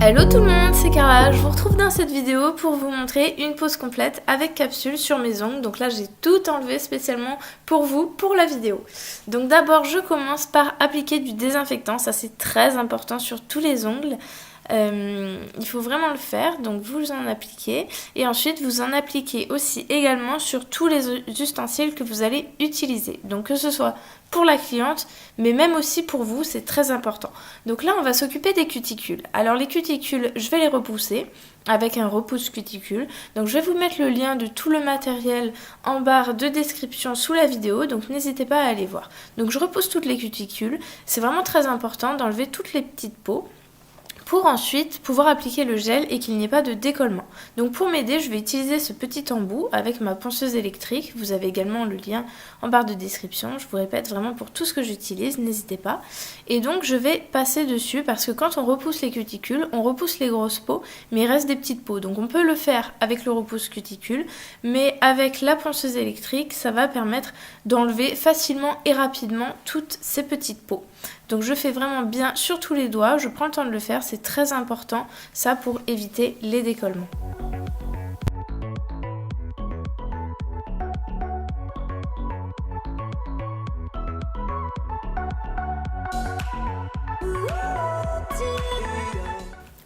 Hello tout le monde, c'est Carla, je vous retrouve dans cette vidéo pour vous montrer une pose complète avec capsule sur mes ongles. Donc là j'ai tout enlevé spécialement pour vous, pour la vidéo. Donc d'abord je commence par appliquer du désinfectant, ça c'est très important sur tous les ongles. Il faut vraiment le faire, donc vous en appliquez et ensuite vous en appliquez aussi également sur tous les ustensiles que vous allez utiliser, donc que ce soit pour la cliente mais même aussi pour vous, c'est très important. Donc là on va s'occuper des cuticules. Alors les cuticules, je vais les repousser avec un repousse cuticule, donc je vais vous mettre le lien de tout le matériel en barre de description sous la vidéo, donc n'hésitez pas à aller voir. Donc je repousse toutes les cuticules, c'est vraiment très important d'enlever toutes les petites peaux pour ensuite pouvoir appliquer le gel et qu'il n'y ait pas de décollement. Donc pour m'aider, je vais utiliser ce petit embout avec ma ponceuse électrique. Vous avez également le lien en barre de description. Je vous répète vraiment pour tout ce que j'utilise, n'hésitez pas. Et donc je vais passer dessus parce que quand on repousse les cuticules, on repousse les grosses peaux, mais il reste des petites peaux. Donc on peut le faire avec le repousse cuticule, mais avec la ponceuse électrique, ça va permettre d'enlever facilement et rapidement toutes ces petites peaux. Donc je fais vraiment bien sur tous les doigts, je prends le temps de le faire, c'est très important, ça pour éviter les décollements.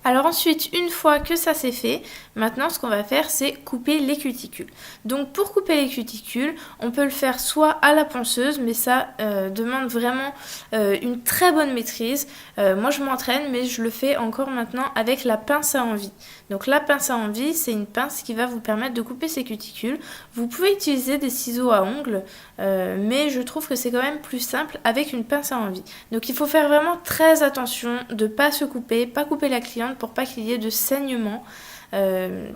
Alors ensuite, une fois que ça c'est fait, maintenant ce qu'on va faire c'est couper les cuticules. Donc pour couper les cuticules, on peut le faire soit à la ponceuse, mais ça demande vraiment une très bonne maîtrise. Moi je m'entraîne, mais je le fais encore maintenant avec la pince à envie. Donc la pince à envie, c'est une pince qui va vous permettre de couper ces cuticules. Vous pouvez utiliser des ciseaux à ongles, mais je trouve que c'est quand même plus simple avec une pince à envie. Donc il faut faire vraiment très attention de ne pas se couper, pas couper la cliente pour pas qu'il y ait de saignement.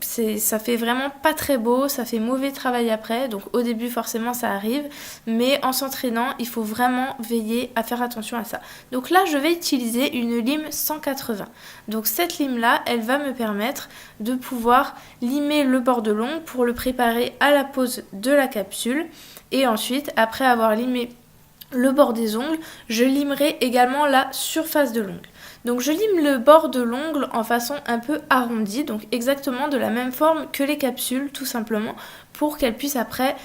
Ça fait vraiment pas très beau, ça fait mauvais travail après, donc au début forcément ça arrive, mais en s'entraînant il faut vraiment veiller à faire attention à ça. Donc là je vais utiliser une lime 180, donc cette lime là elle va me permettre de pouvoir limer le bord de l'ongle pour le préparer à la pose de la capsule, et ensuite après avoir limé le bord des ongles, je limerai également la surface de l'ongle. Donc je lime le bord de l'ongle en façon un peu arrondie, donc exactement de la même forme que les capsules tout simplement, pour qu'elles puissent après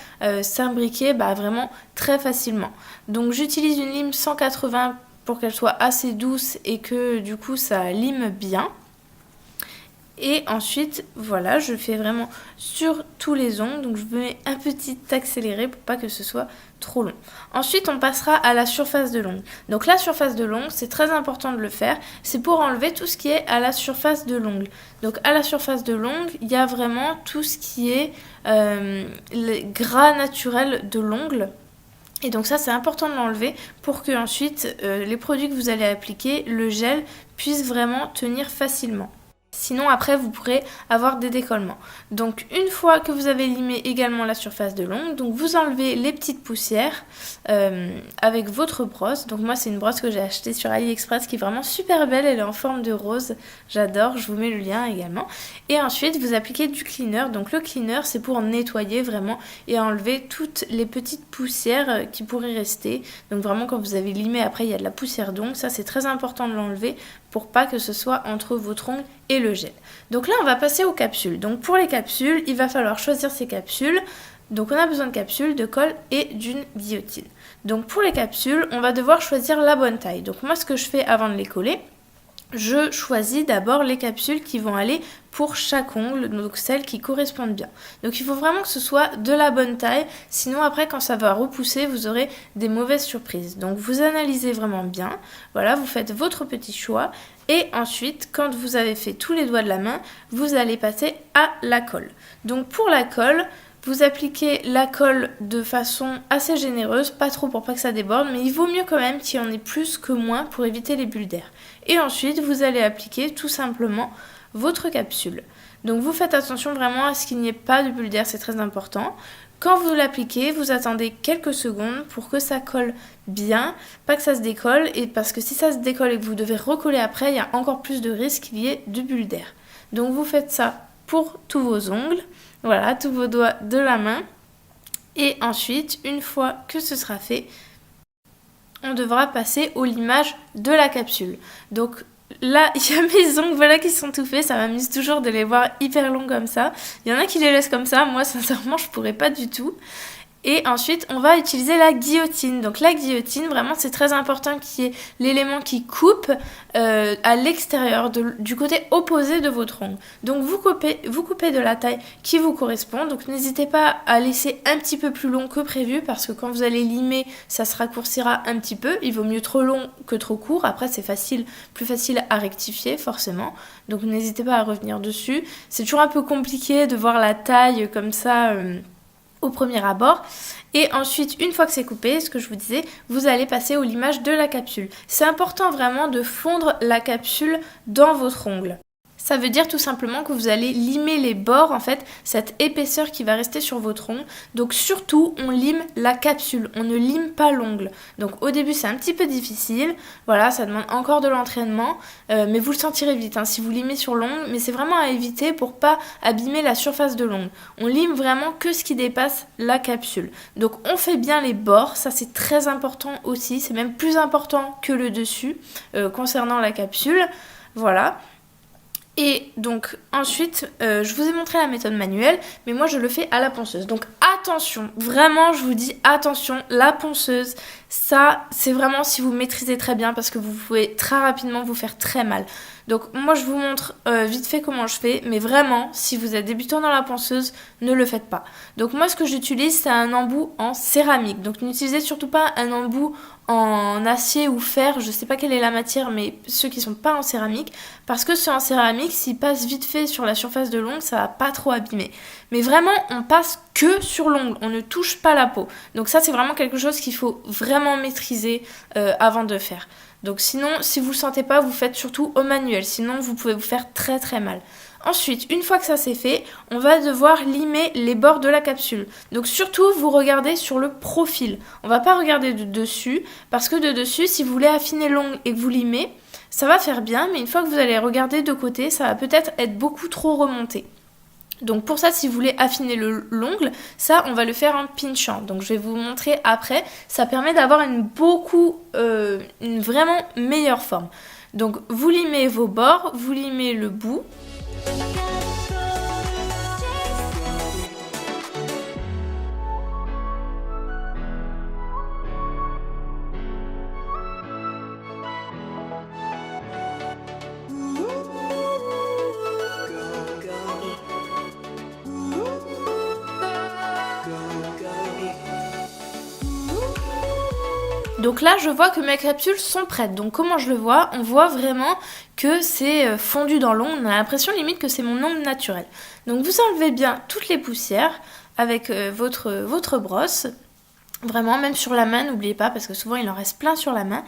s'imbriquer vraiment très facilement. Donc j'utilise une lime 180 pour qu'elle soit assez douce et que du coup ça lime bien. Et ensuite, voilà, je fais vraiment sur tous les ongles, donc je mets un petit accéléré pour pas que ce soit trop long. Ensuite, on passera à la surface de l'ongle. Donc la surface de l'ongle, c'est très important de le faire, c'est pour enlever tout ce qui est à la surface de l'ongle. Donc à la surface de l'ongle, il y a vraiment tout ce qui est le gras naturel de l'ongle. Et donc ça c'est important de l'enlever pour que ensuite les produits que vous allez appliquer, le gel, puisse vraiment tenir facilement. Sinon après vous pourrez avoir des décollements. Donc une fois que vous avez limé également la surface de l'ongle, donc vous enlevez les petites poussières avec votre brosse. Donc moi c'est une brosse que j'ai achetée sur AliExpress qui est vraiment super belle, elle est en forme de rose, j'adore, je vous mets le lien également. Et ensuite vous appliquez du cleaner, donc le cleaner c'est pour nettoyer vraiment et enlever toutes les petites poussières qui pourraient rester. Donc vraiment quand vous avez limé après il y a de la poussière d'ongle, ça c'est très important de l'enlever pour pas que ce soit entre votre ongle et le gel. Donc là on va passer aux capsules. Donc pour les capsules, il va falloir choisir ces capsules. Donc on a besoin de capsules, de colle et d'une guillotine. Donc pour les capsules, on va devoir choisir la bonne taille. Donc moi ce que je fais avant de les coller, je choisis d'abord les capsules qui vont aller pour chaque ongle, donc celles qui correspondent bien. Donc il faut vraiment que ce soit de la bonne taille, sinon après quand ça va repousser, vous aurez des mauvaises surprises. Donc vous analysez vraiment bien, voilà, vous faites votre petit choix, et ensuite quand vous avez fait tous les doigts de la main, vous allez passer à la colle. Donc pour la colle, vous appliquez la colle de façon assez généreuse, pas trop pour pas que ça déborde, mais il vaut mieux quand même qu'il y en ait plus que moins pour éviter les bulles d'air. Et ensuite, vous allez appliquer tout simplement votre capsule. Donc vous faites attention vraiment à ce qu'il n'y ait pas de bulles d'air, c'est très important. Quand vous l'appliquez, vous attendez quelques secondes pour que ça colle bien, pas que ça se décolle, et parce que si ça se décolle et que vous devez recoller après, il y a encore plus de risque qu'il y ait de bulles d'air. Donc vous faites ça pour tous vos ongles. Voilà, tous vos doigts de la main. Et ensuite, une fois que ce sera fait, on devra passer au limage de la capsule. Donc là, il y a mes ongles voilà, qui sont tout faits. Ça m'amuse toujours de les voir hyper longs comme ça. Il y en a qui les laissent comme ça. Moi, sincèrement, je pourrais pas du tout. Et ensuite, on va utiliser la guillotine. Donc la guillotine, vraiment, c'est très important qu'il y ait l'élément qui coupe à l'extérieur, du côté opposé de votre ongle. Donc vous coupez de la taille qui vous correspond. Donc n'hésitez pas à laisser un petit peu plus long que prévu parce que quand vous allez limer, ça se raccourcira un petit peu. Il vaut mieux trop long que trop court. Après, c'est plus facile à rectifier forcément. Donc n'hésitez pas à revenir dessus. C'est toujours un peu compliqué de voir la taille comme ça. Au premier abord. Et ensuite, une fois que c'est coupé, ce que je vous disais, vous allez passer au limage de la capsule. C'est important vraiment de fondre la capsule dans votre ongle. Ça veut dire tout simplement que vous allez limer les bords, en fait, cette épaisseur qui va rester sur votre ongle. Donc surtout, on lime la capsule, on ne lime pas l'ongle. Donc au début, c'est un petit peu difficile, voilà, ça demande encore de l'entraînement, mais vous le sentirez vite si vous limez sur l'ongle, mais c'est vraiment à éviter pour pas abîmer la surface de l'ongle. On lime vraiment que ce qui dépasse la capsule. Donc on fait bien les bords, ça c'est très important aussi, c'est même plus important que le dessus concernant la capsule, voilà. Et donc ensuite, je vous ai montré la méthode manuelle, mais moi je le fais à la ponceuse. Donc attention, vraiment je vous dis attention, la ponceuse, ça c'est vraiment si vous maîtrisez très bien parce que vous pouvez très rapidement vous faire très mal. Donc moi je vous montre vite fait comment je fais, mais vraiment si vous êtes débutant dans la ponceuse, ne le faites pas. Donc moi ce que j'utilise c'est un embout en céramique. Donc n'utilisez surtout pas un embout en acier ou fer, je sais pas quelle est la matière, mais ceux qui sont pas en céramique, parce que ceux en céramique, s'ils passent vite fait sur la surface de l'ongle, ça va pas trop abîmer. Mais vraiment, on passe que sur l'ongle, on ne touche pas la peau. Donc ça, c'est vraiment quelque chose qu'il faut vraiment maîtriser avant de faire. Donc sinon, si vous le sentez pas, vous faites surtout au manuel, sinon vous pouvez vous faire très très mal. Ensuite, une fois que ça c'est fait, on va devoir limer les bords de la capsule. Donc surtout, vous regardez sur le profil. On va pas regarder de dessus, parce que de dessus, si vous voulez affiner l'ongle et que vous limez, ça va faire bien, mais une fois que vous allez regarder de côté, ça va peut-être être beaucoup trop remonté. Donc pour ça, si vous voulez affiner l'ongle, ça on va le faire en pinchant. Donc je vais vous montrer après. Ça permet d'avoir une vraiment meilleure forme. Donc vous limez vos bords, vous limez le bout. Donc là, je vois que mes capsules sont prêtes. Donc comment je le vois? On voit vraiment que c'est fondu dans l'ongle. On a l'impression limite que c'est mon ongle naturel. Donc vous enlevez bien toutes les poussières avec votre brosse. Vraiment, même sur la main, n'oubliez pas, parce que souvent il en reste plein sur la main.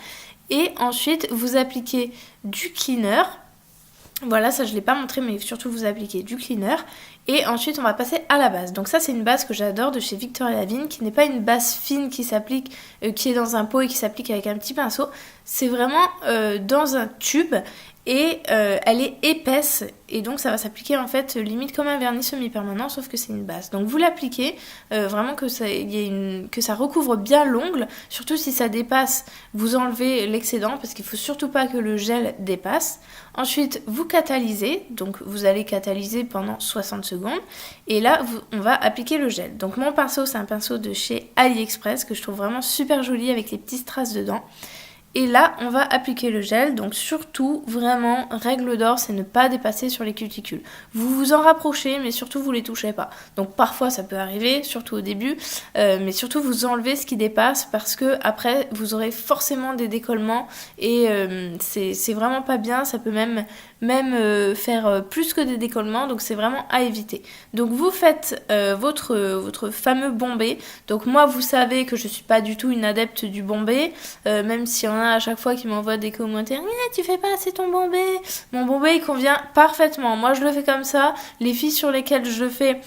Et ensuite, vous appliquez du cleaner. Voilà, ça je ne l'ai pas montré, mais surtout vous appliquez du cleaner. Et ensuite, on va passer à la base. Donc ça, c'est une base que j'adore de chez Victoria Vigne, qui n'est pas une base fine qui s'applique, qui est dans un pot et qui s'applique avec un petit pinceau. C'est vraiment dans un tube et elle est épaisse. Et donc, ça va s'appliquer en fait limite comme un vernis semi-permanent, sauf que c'est une base. Donc vous l'appliquez, vraiment que ça recouvre bien l'ongle. Surtout si ça dépasse, vous enlevez l'excédent parce qu'il ne faut surtout pas que le gel dépasse. Ensuite, vous catalysez. Donc vous allez catalyser pendant 60 secondes. Et là, on va appliquer le gel. Donc mon pinceau, c'est un pinceau de chez AliExpress que je trouve vraiment super joli avec les petites strass dedans. Et là, on va appliquer le gel. Donc surtout, vraiment, règle d'or, c'est ne pas dépasser sur les cuticules. Vous vous en rapprochez, mais surtout, vous les touchez pas. Donc parfois, ça peut arriver, surtout au début. Mais surtout, vous enlevez ce qui dépasse parce que après, vous aurez forcément des décollements. Et c'est vraiment pas bien. Ça peut même faire plus que des décollements. Donc c'est vraiment à éviter. Donc vous faites votre fameux bombé. Donc moi, vous savez que je suis pas du tout une adepte du bombé. Même si on a à chaque fois qui m'envoient des commentaires, tu fais pas assez ton bombé. Mon bombé il convient parfaitement. Moi je le fais comme ça. Les filles sur lesquelles je le fais,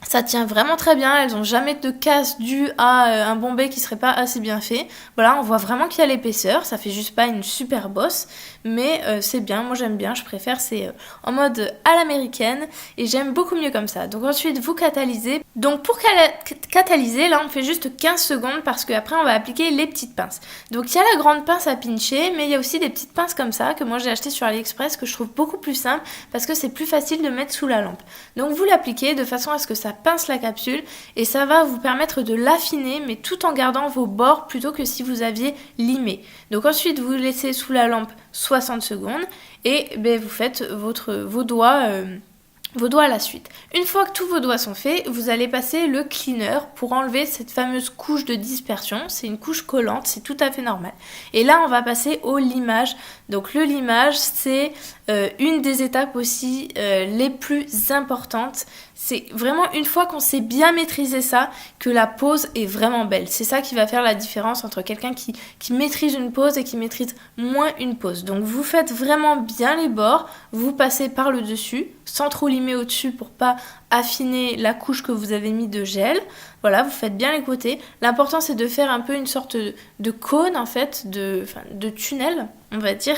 Ça tient vraiment très bien, elles ont jamais de casse due à un bombé qui serait pas assez bien fait. Voilà, on voit vraiment qu'il y a l'épaisseur, ça fait juste pas une super bosse, mais c'est bien, moi j'aime bien, je préfère, c'est en mode à l'américaine et j'aime beaucoup mieux comme ça. Donc ensuite vous catalysez. Donc pour catalyser, là on fait juste 15 secondes parce qu'après on va appliquer les petites pinces. Donc il y a la grande pince à pincher, mais il y a aussi des petites pinces comme ça que moi j'ai acheté sur AliExpress que je trouve beaucoup plus simple parce que c'est plus facile de mettre sous la lampe. Donc vous l'appliquez de façon à ce que ça pince la capsule et ça va vous permettre de l'affiner mais tout en gardant vos bords plutôt que si vous aviez limé. Donc ensuite vous laissez sous la lampe 60 secondes et vous faites vos doigts à la suite. Une fois que tous vos doigts sont faits, vous allez passer le cleaner pour enlever cette fameuse couche de dispersion. C'est une couche collante, c'est tout à fait normal. Et là, on va passer au limage. Donc le limage, c'est une des étapes aussi les plus importantes. C'est vraiment une fois qu'on sait bien maîtriser ça que la pose est vraiment belle. C'est ça qui va faire la différence entre quelqu'un qui maîtrise une pose et qui maîtrise moins une pose. Donc vous faites vraiment bien les bords, vous passez par le dessus, sans trop limer au-dessus pour pas affiner la couche que vous avez mis de gel. Voilà, vous faites bien les côtés. L'important c'est de faire un peu une sorte de cône en fait, de tunnel, on va dire.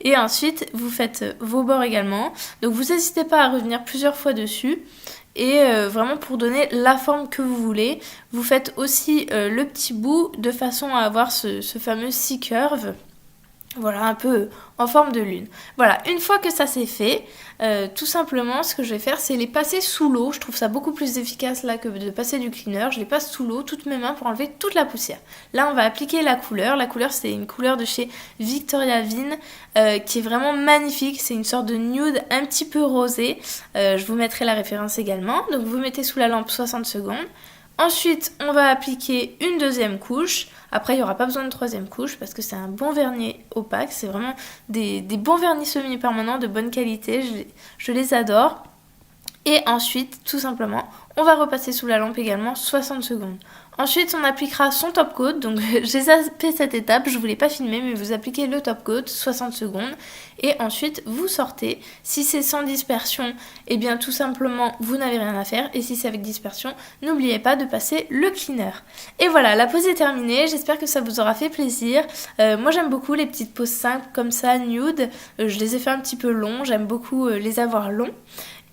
Et ensuite, vous faites vos bords également. Donc vous n'hésitez pas à revenir plusieurs fois dessus. Et vraiment pour donner la forme que vous voulez. Vous faites aussi le petit bout de façon à avoir ce fameux C-curve. Voilà, un peu en forme de lune. Voilà, une fois que ça c'est fait, tout simplement ce que je vais faire c'est les passer sous l'eau. Je trouve ça beaucoup plus efficace là que de passer du cleaner. Je les passe sous l'eau, toutes mes mains pour enlever toute la poussière. Là on va appliquer la couleur. La couleur c'est une couleur de chez Victoria Vin qui est vraiment magnifique. C'est une sorte de nude un petit peu rosé. Je vous mettrai la référence également. Donc vous mettez sous la lampe 60 secondes. Ensuite, on va appliquer une deuxième couche. Après, il n'y aura pas besoin de troisième couche parce que c'est un bon vernis opaque. C'est vraiment des bons vernis semi-permanents de bonne qualité. Je les adore. Et ensuite, tout simplement, on va repasser sous la lampe également 60 secondes. Ensuite, on appliquera son top coat. Donc, j'ai zappé cette étape. Je ne voulais pas filmer, mais vous appliquez le top coat 60 secondes. Et ensuite, vous sortez. Si c'est sans dispersion, eh bien, tout simplement, vous n'avez rien à faire. Et si c'est avec dispersion, n'oubliez pas de passer le cleaner. Et voilà, la pose est terminée. J'espère que ça vous aura fait plaisir. Moi, j'aime beaucoup les petites poses simples comme ça, nude. Je les ai fait un petit peu longs. J'aime beaucoup les avoir longs.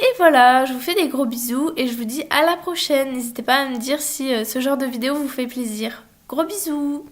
Et voilà, je vous fais des gros bisous et je vous dis à la prochaine. N'hésitez pas à me dire si ce genre de vidéo vous fait plaisir. Gros bisous!